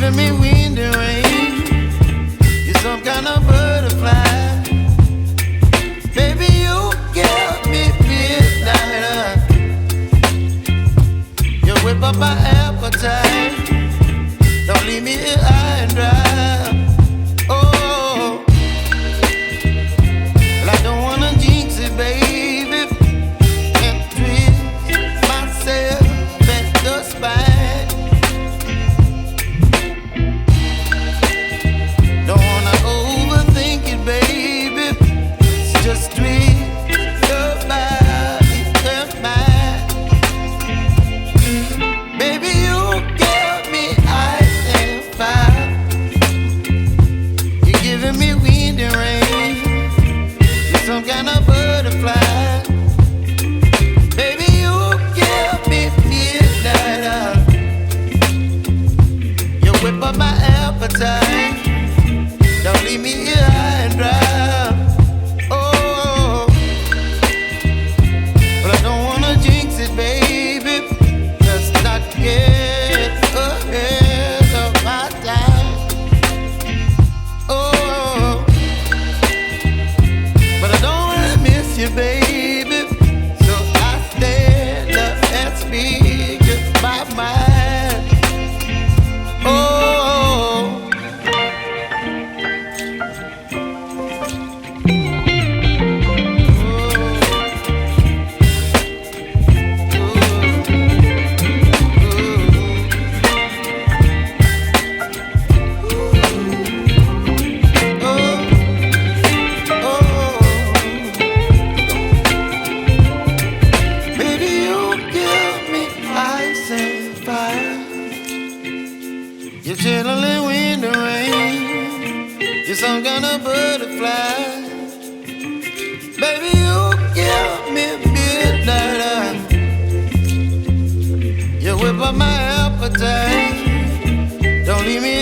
giving me wind and rain. You're some kind of butterfly. Baby, you give me midnight. You whip up my appetite. Don't leave me here high and dry. Oh, well, I don't wanna jinx it, baby, and twist myself at the spine. Don't wanna overthink it, baby. It's just twist your body and mine. Baby, you give me ice and fire. You're giving me wind and rain. You're some kind of butterfly. Baby, you give me midnight. You whip up my appetite. Don't leave me here high and dry. Oh, but I don't wanna jinx it, baby. Let's not get ahead of my time. Oh, but I don't wanna miss you, baby. So I stand up and speak my mind. Oh. You're chilling wind and rain. You're some kind of butterfly. Baby, you give me midnight. You whip up my appetite. Don't leave me